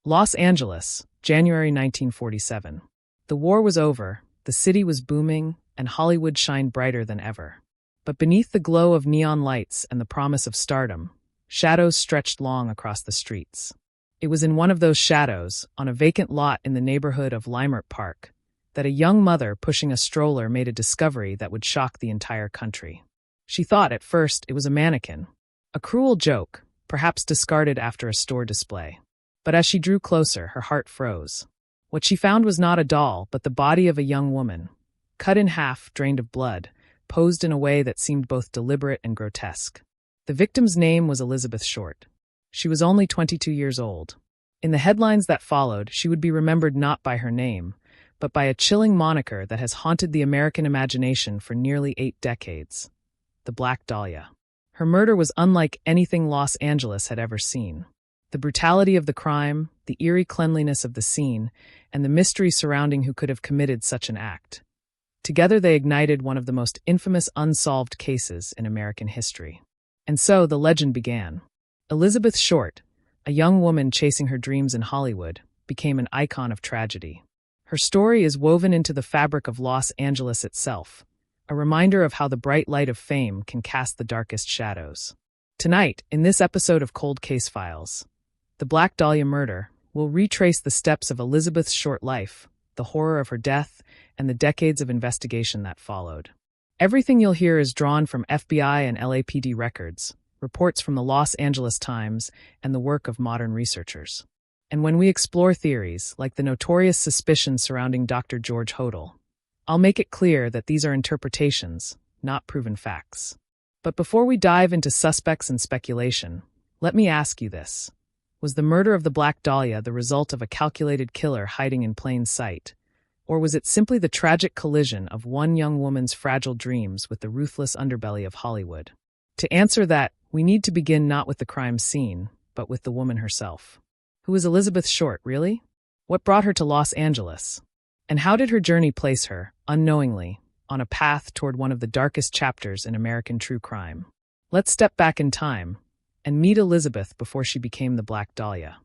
Los Angeles, January 1947. The war was over, the city was booming, and Hollywood shined brighter than ever. But beneath the glow of neon lights and the promise of stardom, shadows stretched long across the streets. It was in one of those shadows, on a vacant lot in the neighborhood of Leimert Park, that a young mother pushing a stroller made a discovery that would shock the entire country. She thought at first it was a mannequin, a cruel joke, perhaps discarded after a store display. But as she drew closer, her heart froze. What she found was not a doll, but the body of a young woman, cut in half, drained of blood, posed in a way that seemed both deliberate and grotesque. The victim's name was Elizabeth Short. She was only 22 years old. In the headlines that followed, she would be remembered not by her name, but by a chilling moniker that has haunted the American imagination for nearly 8 decades: the Black Dahlia. Her murder was unlike anything Los Angeles had ever seen. The brutality of the crime, the eerie cleanliness of the scene, and the mystery surrounding who could have committed such an act. Together they ignited one of the most infamous unsolved cases in American history. And so the legend began. Elizabeth Short, a young woman chasing her dreams in Hollywood, became an icon of tragedy. Her story is woven into the fabric of Los Angeles itself, a reminder of how the bright light of fame can cast the darkest shadows. Tonight, in this episode of Cold Case Files, The Black Dahlia Murder, will retrace the steps of Elizabeth's short life, the horror of her death, and the decades of investigation that followed. Everything you'll hear is drawn from FBI and LAPD records, reports from the Los Angeles Times, and the work of modern researchers. And when we explore theories, like the notorious suspicion surrounding Dr. George Hodel, I'll make it clear that these are interpretations, not proven facts. But before we dive into suspects and speculation, let me ask you this. Was the murder of the Black Dahlia the result of a calculated killer hiding in plain sight? Or was it simply the tragic collision of one young woman's fragile dreams with the ruthless underbelly of Hollywood? To answer that, we need to begin not with the crime scene, but with the woman herself. Who is Elizabeth Short, really? What brought her to Los Angeles? And how did her journey place her, unknowingly, on a path toward one of the darkest chapters in American true crime? Let's step back in time and meet Elizabeth before she became the Black Dahlia.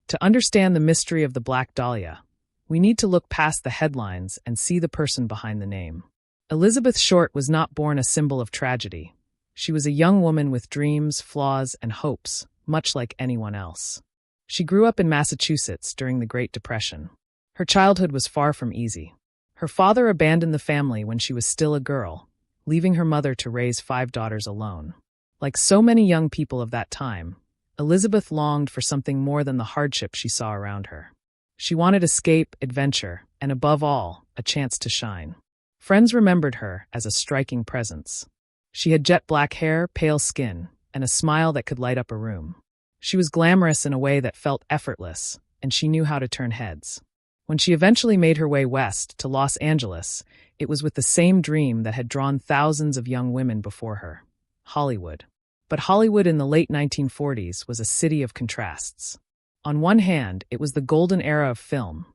To understand the mystery of the Black Dahlia, we need to look past the headlines and see the person behind the name. Elizabeth Short was not born a symbol of tragedy. She was a young woman with dreams, flaws, and hopes, much like anyone else. She grew up in Massachusetts during the Great Depression. Her childhood was far from easy. Her father abandoned the family when she was still a girl, leaving her mother to raise 5 daughters alone. Like so many young people of that time, Elizabeth longed for something more than the hardship she saw around her. She wanted escape, adventure, and above all, a chance to shine. Friends remembered her as a striking presence. She had jet black hair, pale skin, and a smile that could light up a room. She was glamorous in a way that felt effortless, and she knew how to turn heads. When she eventually made her way west to Los Angeles, it was with the same dream that had drawn thousands of young women before her: Hollywood. But Hollywood in the late 1940s was a city of contrasts. On one hand, it was the golden era of film.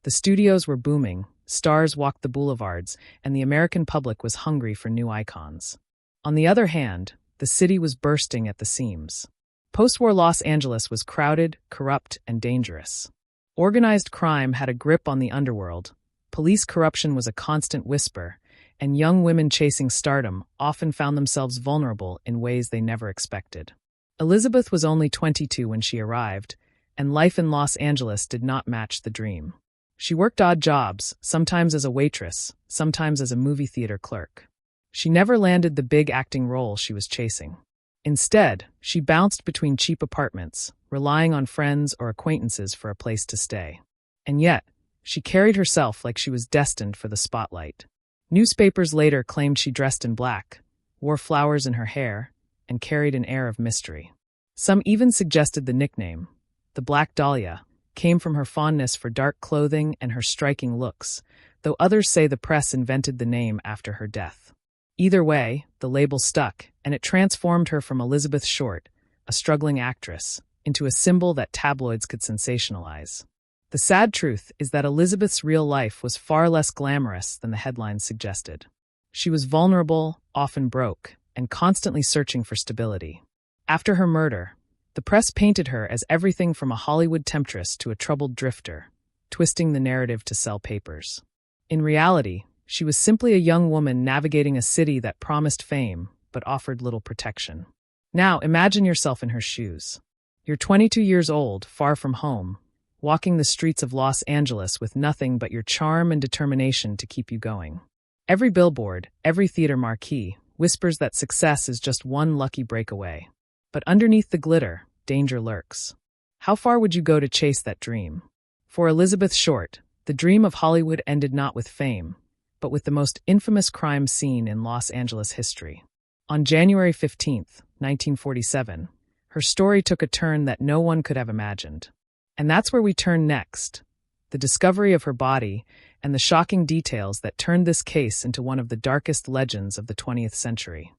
The studios were booming, stars walked the boulevards, and the American public was hungry for new icons. On the other hand, the city was bursting at the seams. Post-war Los Angeles was crowded, corrupt, and dangerous. Organized crime had a grip on the underworld, police corruption was a constant whisper, and young women chasing stardom often found themselves vulnerable in ways they never expected. Elizabeth was only 22 when she arrived, and life in Los Angeles did not match the dream. She worked odd jobs, sometimes as a waitress, sometimes as a movie theater clerk. She never landed the big acting role she was chasing. Instead, she bounced between cheap apartments, relying on friends or acquaintances for a place to stay. And yet, she carried herself like she was destined for the spotlight. Newspapers later claimed she dressed in black, wore flowers in her hair, and carried an air of mystery. Some even suggested the nickname, the Black Dahlia, came from her fondness for dark clothing and her striking looks, though others say the press invented the name after her death. Either way, the label stuck, and it transformed her from Elizabeth Short, a struggling actress, into a symbol that tabloids could sensationalize. The sad truth is that Elizabeth's real life was far less glamorous than the headlines suggested. She was vulnerable, often broke, and constantly searching for stability. After her murder, The press painted her as everything from a Hollywood temptress to a troubled drifter, twisting the narrative to sell papers. In reality, she was simply a young woman navigating a city that promised fame but offered little protection. Now, imagine yourself in her shoes. You're 22 years old, far from home, walking the streets of Los Angeles with nothing but your charm and determination to keep you going. Every billboard, every theater marquee, whispers that success is just one lucky breakaway. But underneath the glitter, danger lurks. How far would you go to chase that dream? For Elizabeth Short, the dream of Hollywood ended not with fame, but with the most infamous crime scene in Los Angeles history. On January 15, 1947, her story took a turn that no one could have imagined. And that's where we turn next, the discovery of her body and the shocking details that turned this case into one of the darkest legends of the 20th century.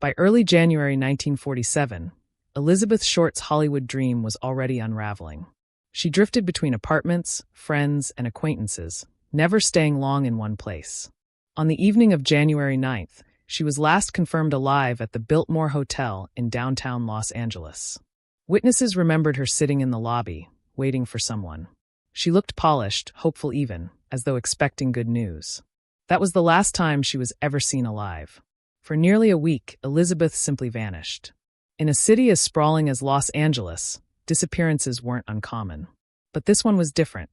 By early January 1947, Elizabeth Short's Hollywood dream was already unraveling. She drifted between apartments, friends, and acquaintances, never staying long in one place. On the evening of January 9th, she was last confirmed alive at the Biltmore Hotel in downtown Los Angeles. Witnesses remembered her sitting in the lobby, waiting for someone. She looked polished, hopeful even, as though expecting good news. That was the last time she was ever seen alive. For nearly a week, Elizabeth simply vanished. In a city as sprawling as Los Angeles, disappearances weren't uncommon. But this one was different.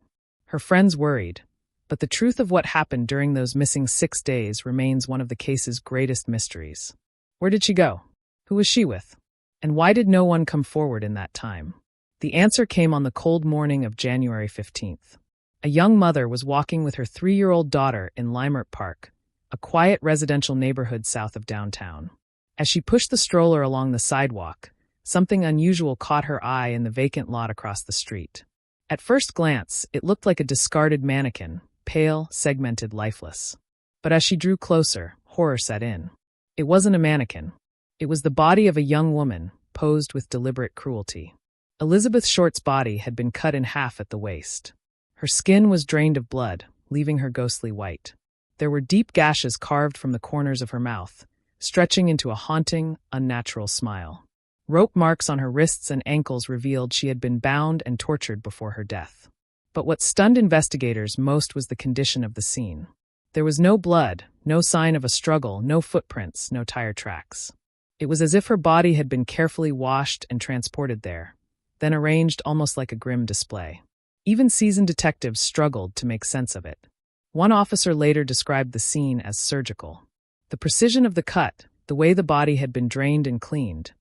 Her friends worried, but the truth of what happened during those missing 6 days remains one of the case's greatest mysteries. Where did she go? Who was she with? And why did no one come forward in that time? The answer came on the cold morning of January 15th. A young mother was walking with her 3-year-old daughter in Leimert Park, a quiet residential neighborhood south of downtown. As she pushed the stroller along the sidewalk, something unusual caught her eye in the vacant lot across the street. At first glance, it looked like a discarded mannequin, pale, segmented, lifeless. But as she drew closer, horror set in. It wasn't a mannequin. It was the body of a young woman, posed with deliberate cruelty. Elizabeth Short's body had been cut in half at the waist. Her skin was drained of blood, leaving her ghostly white. There were deep gashes carved from the corners of her mouth, stretching into a haunting, unnatural smile. Rope marks on her wrists and ankles revealed she had been bound and tortured before her death. But what stunned investigators most was the condition of the scene. There was no blood, no sign of a struggle, no footprints, no tire tracks. It was as if her body had been carefully washed and transported there, then arranged almost like a grim display. Even seasoned detectives struggled to make sense of it. One officer later described the scene as surgical. The precision of the cut, the way the body had been drained and cleaned,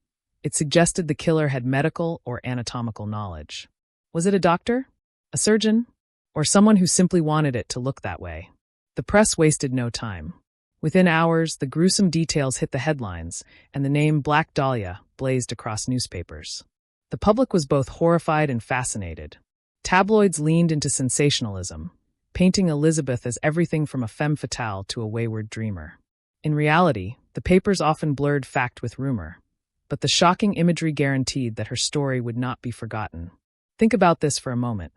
it suggested the killer had medical or anatomical knowledge. Was it a doctor? A surgeon? Or someone who simply wanted it to look that way? The press wasted no time. Within hours, the gruesome details hit the headlines, and the name Black Dahlia blazed across newspapers. The public was both horrified and fascinated. Tabloids leaned into sensationalism, painting Elizabeth as everything from a femme fatale to a wayward dreamer. In reality, the papers often blurred fact with rumor, but the shocking imagery guaranteed that her story would not be forgotten. Think about this for a moment.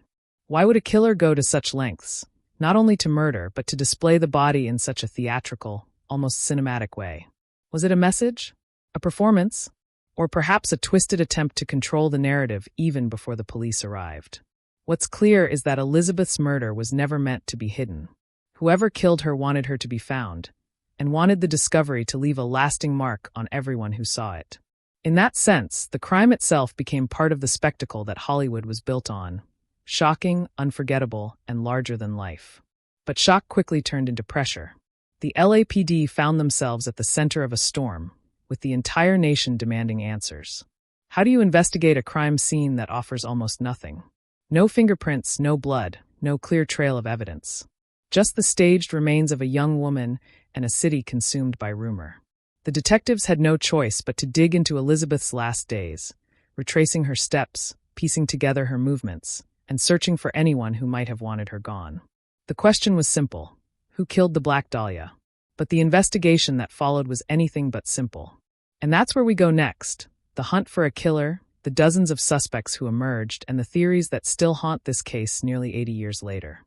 Why would a killer go to such lengths, not only to murder, but to display the body in such a theatrical, almost cinematic way? Was it a message? A performance? Or perhaps a twisted attempt to control the narrative even before the police arrived? What's clear is that Elizabeth's murder was never meant to be hidden. Whoever killed her wanted her to be found, and wanted the discovery to leave a lasting mark on everyone who saw it. In that sense, the crime itself became part of the spectacle that Hollywood was built on. Shocking, unforgettable, and larger than life. But shock quickly turned into pressure. The LAPD found themselves at the center of a storm, with the entire nation demanding answers. How do you investigate a crime scene that offers almost nothing? No fingerprints, no blood, no clear trail of evidence. Just the staged remains of a young woman and a city consumed by rumor. The detectives had no choice but to dig into Elizabeth's last days, retracing her steps, piecing together her movements, and searching for anyone who might have wanted her gone. The question was simple: who killed the Black Dahlia? But the investigation that followed was anything but simple. And that's where we go next: the hunt for a killer, the dozens of suspects who emerged, and the theories that still haunt this case nearly 80 years later.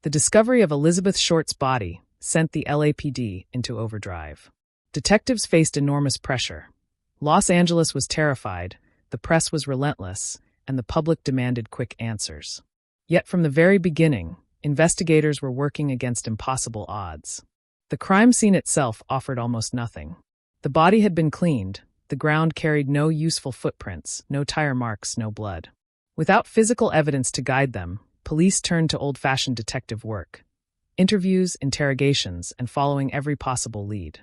The discovery of Elizabeth Short's body sent the LAPD into overdrive. Detectives faced enormous pressure. Los Angeles was terrified, the press was relentless, and the public demanded quick answers. Yet from the very beginning, investigators were working against impossible odds. The crime scene itself offered almost nothing. The body had been cleaned, the ground carried no useful footprints, no tire marks, no blood. Without physical evidence to guide them, police turned to old-fashioned detective work. Interviews, interrogations, and following every possible lead.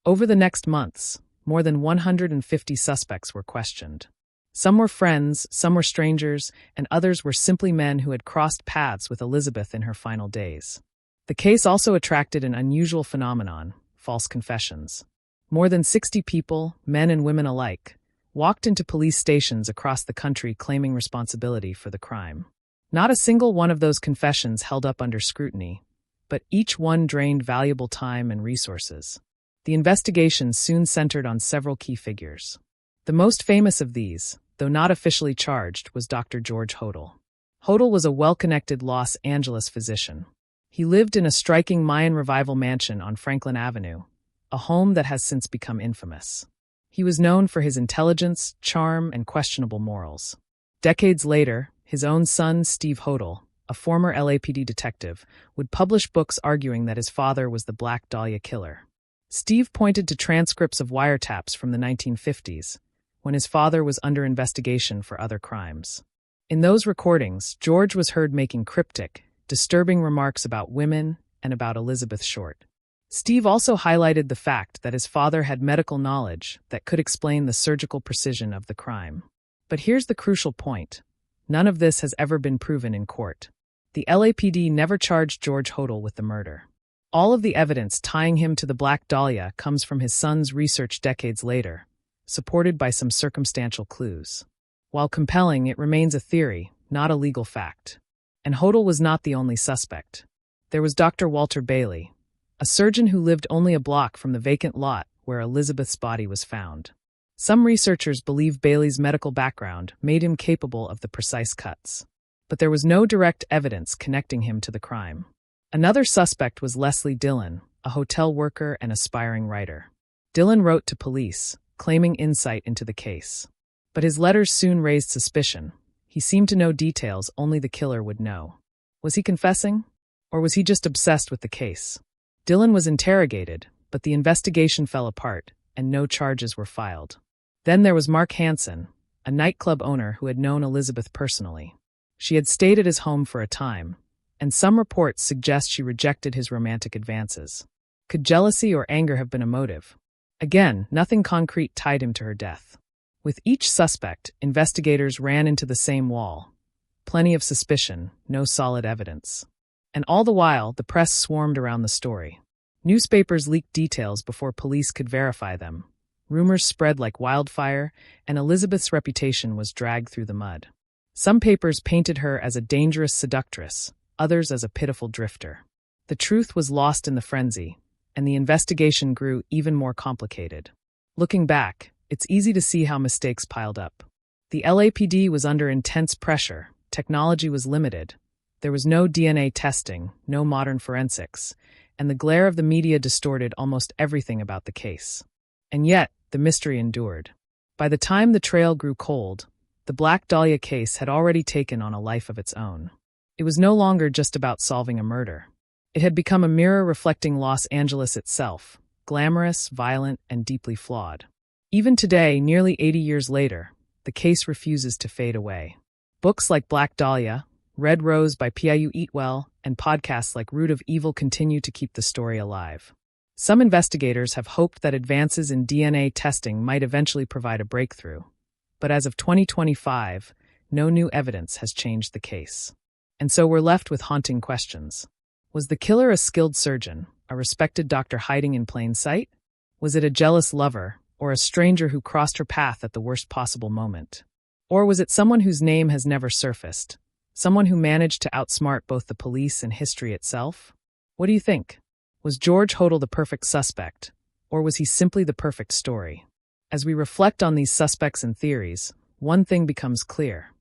Over the next months, more than 150 suspects were questioned. Some were friends, some were strangers, and others were simply men who had crossed paths with Elizabeth in her final days. The case also attracted an unusual phenomenon: false confessions. More than 60 people, men and women alike, walked into police stations across the country claiming responsibility for the crime. Not a single one of those confessions held up under scrutiny, but each one drained valuable time and resources. The investigation soon centered on several key figures. The most famous of these, though not officially charged, was Dr. George Hodel. Hodel was a well-connected Los Angeles physician. He lived in a striking Mayan Revival mansion on Franklin Avenue, a home that has since become infamous. He was known for his intelligence, charm, and questionable morals. Decades later, his own son, Steve Hodel, a former LAPD detective, would publish books arguing that his father was the Black Dahlia killer. Steve pointed to transcripts of wiretaps from the 1950s, when his father was under investigation for other crimes. In those recordings, George was heard making cryptic, disturbing remarks about women and about Elizabeth Short. Steve also highlighted the fact that his father had medical knowledge that could explain the surgical precision of the crime. But here's the crucial point. None of this has ever been proven in court. The LAPD never charged George Hodel with the murder. All of the evidence tying him to the Black Dahlia comes from his son's research decades later, supported by some circumstantial clues. While compelling, it remains a theory, not a legal fact. And Hodel was not the only suspect. There was Dr. Walter Bailey, a surgeon who lived only a block from the vacant lot where Elizabeth's body was found. Some researchers believe Bailey's medical background made him capable of the precise cuts. But there was no direct evidence connecting him to the crime. Another suspect was Leslie Dillon, a hotel worker and aspiring writer. Dillon wrote to police, claiming insight into the case. But his letters soon raised suspicion. He seemed to know details only the killer would know. Was he confessing? Or was he just obsessed with the case? Dillon was interrogated, but the investigation fell apart, and no charges were filed. Then there was Mark Hansen, a nightclub owner who had known Elizabeth personally. She had stayed at his home for a time, and some reports suggest she rejected his romantic advances. Could jealousy or anger have been a motive? Again, nothing concrete tied him to her death. With each suspect, investigators ran into the same wall. Plenty of suspicion, no solid evidence. And all the while, the press swarmed around the story. Newspapers leaked details before police could verify them. Rumors spread like wildfire, and Elizabeth's reputation was dragged through the mud. Some papers painted her as a dangerous seductress, others as a pitiful drifter. The truth was lost in the frenzy, and the investigation grew even more complicated. Looking back, it's easy to see how mistakes piled up. The LAPD was under intense pressure, technology was limited, there was no DNA testing, no modern forensics, and the glare of the media distorted almost everything about the case. And yet, the mystery endured. By the time the trail grew cold, the Black Dahlia case had already taken on a life of its own. It was no longer just about solving a murder. It had become a mirror reflecting Los Angeles itself, glamorous, violent, and deeply flawed. Even today, nearly 80 years later, the case refuses to fade away. Books like Black Dahlia, Red Rose by Piayu Eatwell, and podcasts like Root of Evil continue to keep the story alive. Some investigators have hoped that advances in DNA testing might eventually provide a breakthrough. But as of 2025, no new evidence has changed the case. And so we're left with haunting questions. Was the killer a skilled surgeon, a respected doctor hiding in plain sight? Was it a jealous lover, or a stranger who crossed her path at the worst possible moment? Or was it someone whose name has never surfaced? Someone who managed to outsmart both the police and history itself? What do you think? Was George Hodel the perfect suspect, or was he simply the perfect story? As we reflect on these suspects and theories, one thing becomes clear.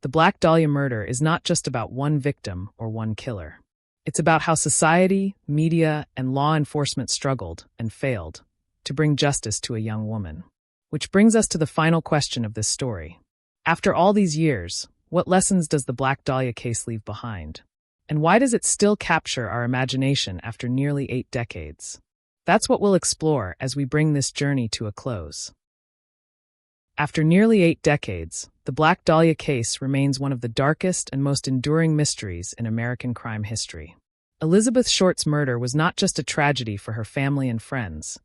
The Black Dahlia murder is not just about one victim or one killer. It's about how society, media, and law enforcement struggled and failed to bring justice to a young woman. Which brings us to the final question of this story. After all these years, what lessons does the Black Dahlia case leave behind? And why does it still capture our imagination after nearly 8 decades? That's what we'll explore as we bring this journey to a close. After nearly 8 decades, the Black Dahlia case remains one of the darkest and most enduring mysteries in American crime history. Elizabeth Short's murder was not just a tragedy for her family and friends.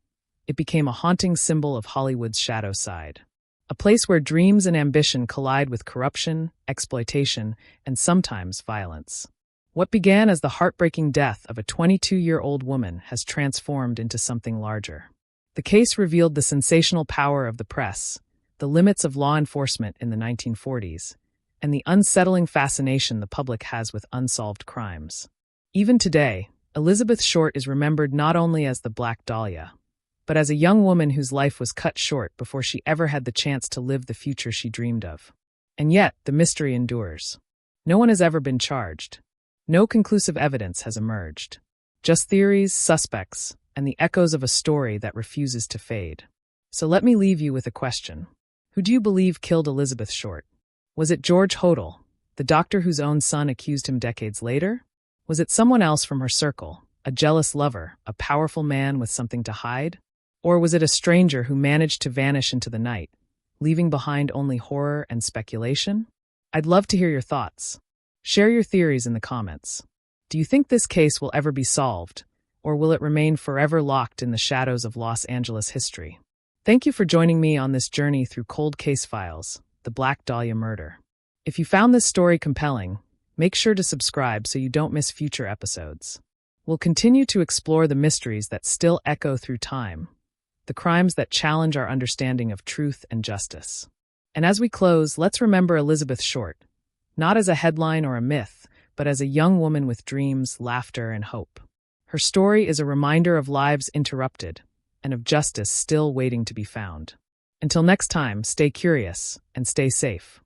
It became a haunting symbol of Hollywood's shadow side. A place where dreams and ambition collide with corruption, exploitation, and sometimes violence. What began as the heartbreaking death of a 22-year-old woman has transformed into something larger. The case revealed the sensational power of the press, the limits of law enforcement in the 1940s, and the unsettling fascination the public has with unsolved crimes. Even today, Elizabeth Short is remembered not only as the Black Dahlia, but as a young woman whose life was cut short before she ever had the chance to live the future she dreamed of. And yet, the mystery endures. No one has ever been charged. No conclusive evidence has emerged. Just theories, suspects, and the echoes of a story that refuses to fade. So let me leave you with a question. Who do you believe killed Elizabeth Short? Was it George Hodel, the doctor whose own son accused him decades later? Was it someone else from her circle, a jealous lover, a powerful man with something to hide? Or was it a stranger who managed to vanish into the night, leaving behind only horror and speculation? I'd love to hear your thoughts. Share your theories in the comments. Do you think this case will ever be solved, or will it remain forever locked in the shadows of Los Angeles history? Thank you for joining me on this journey through Cold Case Files, the Black Dahlia Murder. If you found this story compelling, make sure to subscribe so you don't miss future episodes. We'll continue to explore the mysteries that still echo through time, the crimes that challenge our understanding of truth and justice. And as we close, let's remember Elizabeth Short, not as a headline or a myth, but as a young woman with dreams, laughter, and hope. Her story is a reminder of lives interrupted and of justice still waiting to be found. Until next time, stay curious and stay safe.